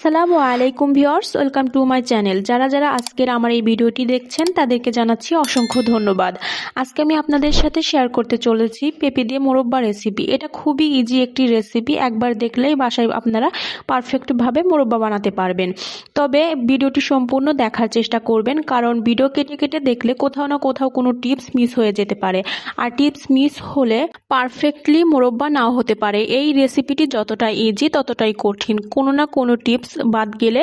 আসসালামু আলাইকুম viewers, welcome to my channel. যারা আজকের আমার এই ভিডিওটি দেখছেন তাদেরকে জানাচ্ছি অসংখ্য ধন্যবাদ। আজকে আমি আপনাদের সাথে শেয়ার করতে চলেছি পেঁপে দিয়ে মোরব্বা রেসিপি। এটা খুবই ইজি একটি রেসিপি, একবার দেখলেই বাসায় আপনারা পারফেক্টভাবে মোরব্বা বানাতে পারবেন। তবে ভিডিওটি সম্পূর্ণ দেখার চেষ্টা করবেন, কারণ ভিডিও কেটে কেটে দেখলে কোথাও না কোথাও কোনো টিপস মিস হয়ে যেতে পারে, আর টিপস মিস হলে পারফেক্টলি মোরব্বা নাও হতে পারে। এই রেসিপিটি যতটা ইজি ততটাই কঠিন, কোনো না কোনো টিপস বাদ গেলে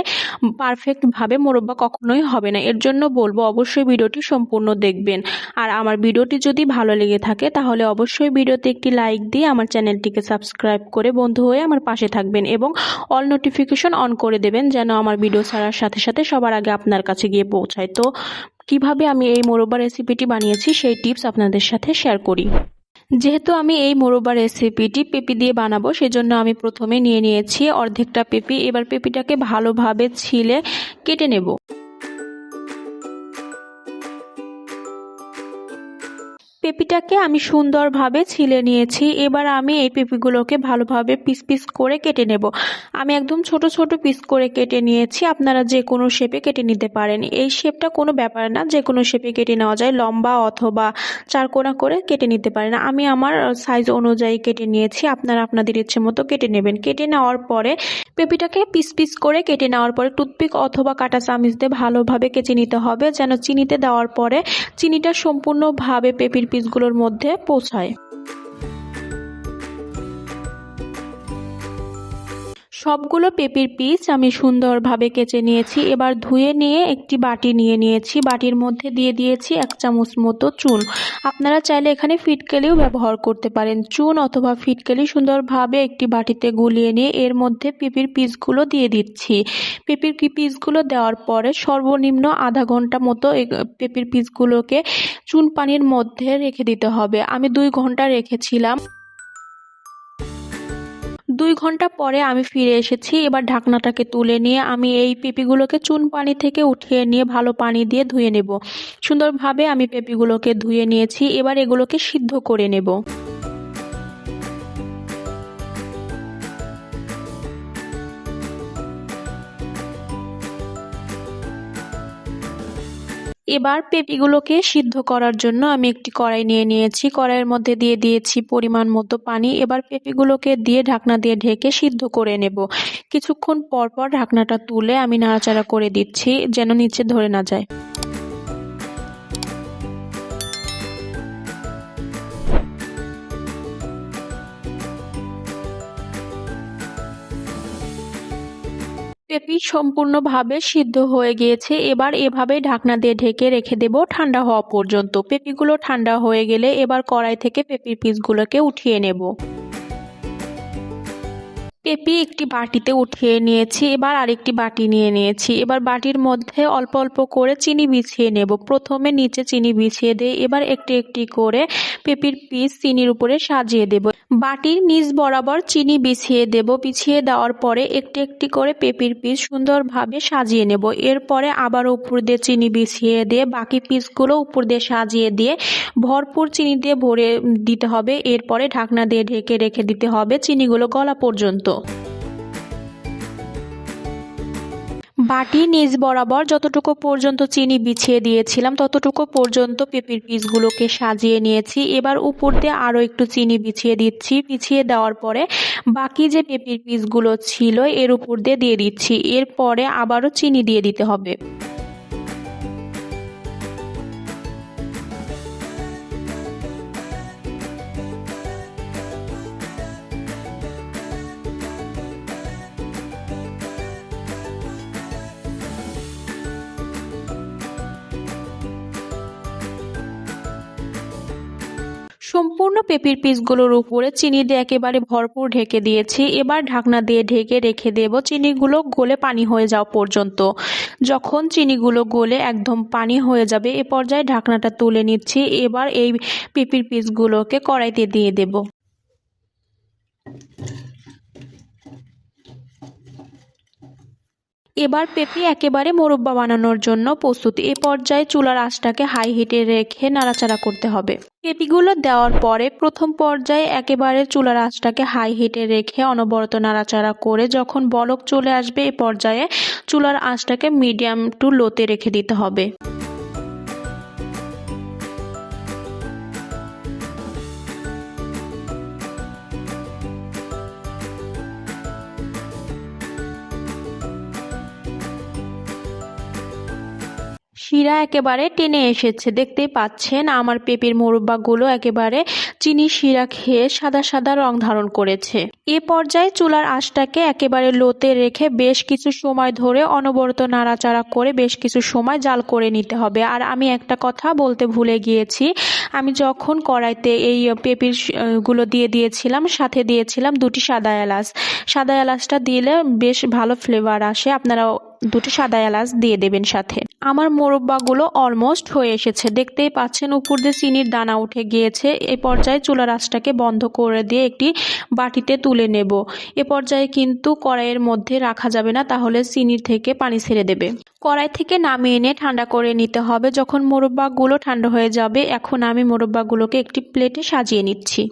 পারফেক্টভাবে মোরব্বা কখনোই হবে না। এর জন্য বলবো অবশ্যই ভিডিওটি সম্পূর্ণ দেখবেন। আর আমার ভিডিওটি যদি ভালো লেগে থাকে তাহলে অবশ্যই ভিডিওতে একটি লাইক দিয়ে আমার চ্যানেলটিকে সাবস্ক্রাইব করে বন্ধু হয়ে আমার পাশে থাকবেন এবং অল নোটিফিকেশন অন করে দেবেন, যেন আমার ভিডিও ছাড়ার সাথে সাথে সবার আগে আপনার কাছে গিয়ে পৌঁছায়। তো কিভাবে আমি এই মোরব্বা রেসিপিটি বানিয়েছি সেই টিপস আপনাদের সাথে শেয়ার করি। যেহেতু আমি এই মোরব্বা রেসিপিটি পেঁপে দিয়ে বানাবো, সেজন্য আমি প্রথমে নিয়ে নিয়েছি অর্ধেকটা পেঁপে। এবার পেঁপেটাকে ভালোভাবে ছিলে কেটে নেব। পেঁপেটাকে আমি সুন্দরভাবে ছিলে নিয়েছি। এবার আমি এই পেঁপেগুলোকে ভালোভাবে পিস পিস করে কেটে নেব। আমি একদম ছোট ছোট পিস করে কেটে নিয়েছি, আপনারা যে কোনো শেপে কেটে নিতে পারেন। এই শেপটা কোনো ব্যাপার না, যে কোনো শেপে কেটে নেওয়া যায়, লম্বা অথবা চারকোনা করে কেটে নিতে পারেন। আমি আমার সাইজ অনুযায়ী কেটে নিয়েছি, আপনারা আপনাদের ইচ্ছে মতো কেটে নেবেন। কেটে নেওয়ার পরে পেঁপেটাকে পিস পিস করে কেটে নেওয়ার পরে টুথপিক অথবা কাঁটা চামচ দিয়ে ভালোভাবে কেচে নিতে হবে, যেন চিনিতে দেওয়ার পরে চিনিটা সম্পূর্ণভাবে পেঁপের পিসগুলোর মধ্যে পৌঁছায়। সবগুলো পেঁপের পিস আমি সুন্দরভাবে কেচে নিয়েছি। এবার ধুয়ে নিয়ে একটি বাটি নিয়ে নিয়েছি, বাটির মধ্যে দিয়ে দিয়েছি 1 চামচ মতো চুন। আপনারা চাইলে এখানে ফিটকেলিও ব্যবহার করতে পারেন। চুন অথবা ফিটকেলি সুন্দরভাবে একটি বাটিতে গুলিয়ে নিয়ে এর মধ্যে পেঁপের পিসগুলো দিয়ে দিচ্ছি। পেঁপের পিসগুলো দেওয়ার পরে সর্বনিম্ন আধা ঘন্টা মতো পেঁপের পিসগুলোকে চুন পানির মধ্যে রেখে দিতে হবে। আমি 2 ঘন্টা রেখেছিলাম। 2 ঘন্টা পরে আমি ফিরে এসেছি। এবার ঢাকনাটাকে তুলে নিয়ে আমি এই পেঁপেগুলোকে চুন পানি থেকে উঠিয়ে নিয়ে ভালো পানি দিয়ে ধুয়ে নেব। সুন্দরভাবে আমি পেঁপেগুলোকে ধুয়ে নিয়েছি। এবার এগুলোকে সিদ্ধ করে নেব। এবার পেঁপেগুলোকে সিদ্ধ করার জন্য আমি একটি কড়াই নিয়ে নিয়েছি। কড়াইয়ের মধ্যে দিয়ে দিয়েছি পরিমাণ মতো পানি। এবার পেঁপেগুলোকে দিয়ে ঢাকনা দিয়ে ঢেকে সিদ্ধ করে নেব। কিছুক্ষণ পর পর ঢাকনাটা তুলে আমি নাড়াচাড়া করে দিচ্ছি, যেন নিচে ধরে না যায়। পেঁপে সম্পূর্ণভাবে সিদ্ধ হয়ে গিয়েছে। এবার এভাবে ঢাকনা দিয়ে ঢেকে রেখে দেব ঠান্ডা হওয়া পর্যন্ত। পেঁপেগুলো ঠান্ডা হয়ে গেলে এবার কড়াই থেকে পেঁপের পিসগুলোকে উঠিয়ে নেব। পেঁপে একটি বাটিতে উঠিয়ে নিয়েছি। এবার আরেকটি বাটি নিয়ে নিয়েছি। এবার বাটির মধ্যে অল্প অল্প করে চিনি বিছিয়ে নেব। প্রথমে নিচে চিনি বিছিয়ে দিয়ে এবার একটি একটি করে পেঁপের পিস চিনির উপরে সাজিয়ে দেব। বাটির নিচ বরাবর চিনি বিছিয়ে দেব। বিছিয়ে দেওয়ার পরে একটি একটি করে পেঁপের পিস সুন্দরভাবে সাজিয়ে নেব। এরপরে আবার উপর দিয়ে চিনি বিছিয়ে দিয়ে বাকি পিসগুলো উপর দিয়ে সাজিয়ে দিয়ে ভরপুর চিনি দিয়ে ভরে দিতে হবে। এরপরে ঢাকনা দিয়ে ঢেকে রেখে দিতে হবে চিনিগুলো গলা পর্যন্ত। বাটির নিচ বরাবর যতটুকু পর্যন্ত চিনি বিছিয়ে দিয়েছিলাম ততটুকু পর্যন্ত পেঁপের পিসগুলোকে সাজিয়ে নিয়েছি। এবার উপর দিয়ে আরও একটু চিনি বিছিয়ে দিচ্ছি। বিছিয়ে দেওয়ার পরে বাকি যে পেঁপের পিসগুলো ছিল এর উপর দিয়ে দিচ্ছি। এরপরে আবারও চিনি দিয়ে দিতে হবে। সম্পূর্ণ পেঁপের পিসগুলোর উপরে চিনি দিয়ে একেবারে ভরপুর ঢেকে দিয়েছি। এবার ঢাকনা দিয়ে ঢেকে রেখে দেব চিনিগুলো গলে পানি হয়ে যাওয়া পর্যন্ত। যখন চিনিগুলো গলে একদম পানি হয়ে যাবে এ পর্যায়ে ঢাকনাটা তুলে নিচ্ছি। এবার এই পেঁপের পিসগুলোকে কড়াইতে দিয়ে দেব। এবার পেঁপে একেবারে মোরব্বা বানানোর জন্য প্রস্তুত। এ পর্যায়ে চুলার আঁচটাকে হাই হিটে রেখে নাড়াচাড়া করতে হবে। পেঁপেগুলো দেওয়ার পরে প্রথম পর্যায়ে একেবারে চুলার আঁচটাকে হাই হিটে রেখে অনবরত নাড়াচাড়া করে যখন বলক চলে আসবে এ পর্যায়ে চুলার আঁচটাকে মিডিয়াম টু লোতে রেখে দিতে হবে। শিরা একেবারে টেনে এসেছে, দেখতেই পাচ্ছেন আমার পেঁপের মোরব্বাগুলো একেবারে চিনি শিরা খেয়ে সাদা সাদা রং ধারণ করেছে। এ পর্যায়ে চুলার আঁচটাকে একেবারে লোতে রেখে বেশ কিছু সময় ধরে অনবরত নাড়াচাড়া করে বেশ কিছু সময় জাল করে নিতে হবে। আর আমি একটা কথা বলতে ভুলে গিয়েছি, আমি যখন কড়াইতে এই পেঁপের গুলো দিয়ে দিয়েছিলাম সাথে দিয়েছিলাম 2টি সাদা এলাচ। সাদা এলাচটা দিলে বেশ ভালো ফ্লেভার আসে, আপনারা 2টি সাদা এলাচ দিয়ে দেবেন সাথে। আমার মোরব্বাগুলো অলমোস্ট হয়ে এসেছে, দেখতেই পাচ্ছেন উপর দিয়ে চিনির দানা উঠে গিয়েছে। এই পর্যায়ে চুলার আঁচটাকে বন্ধ করে দিয়ে একটি বাটিতে তুলে নেব। এ পর্যায়ে কিন্তু কড়াইয়ের মধ্যে রাখা যাবে না, তাহলে চিনির থেকে পানি ছেড়ে দেবে। কড়াই থেকে নামিয়ে এনে ঠান্ডা করে নিতে হবে। যখন মোরব্বাগুলো ঠান্ডা হয়ে যাবে এখন আমি মোরব্বাগুলোকে একটি প্লেটে সাজিয়ে নিচ্ছি।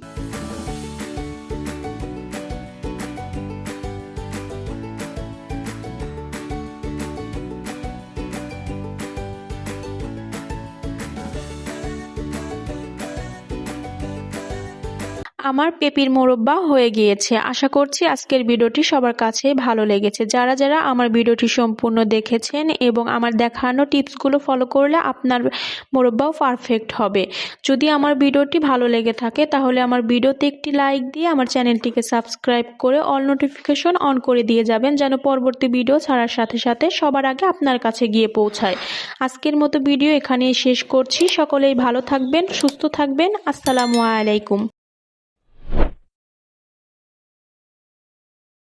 আমার পেঁপের মোরব্বা হয়ে গিয়েছে। আশা করছি আজকের ভিডিওটি সবার কাছে ভালো লেগেছে। যারা যারা আমার ভিডিওটি সম্পূর্ণ দেখেছেন এবং আমার দেখানো টিপসগুলো ফলো করলে আপনার মোরব্বাও পারফেক্ট হবে। যদি আমার ভিডিওটি ভালো লেগে থাকে তাহলে আমার ভিডিওতে একটি লাইক দিয়ে আমার চ্যানেলটিকে সাবস্ক্রাইব করে অল নোটিফিকেশন অন করে দিয়ে যাবেন, যেন পরবর্তী ভিডিও ছাড়ার সাথে সাথে সবার আগে আপনার কাছে গিয়ে পৌঁছায়। আজকের মতো ভিডিও এখানেই শেষ করছি। সকলেই ভালো থাকবেন, সুস্থ থাকবেন। আসসালামু আলাইকুম।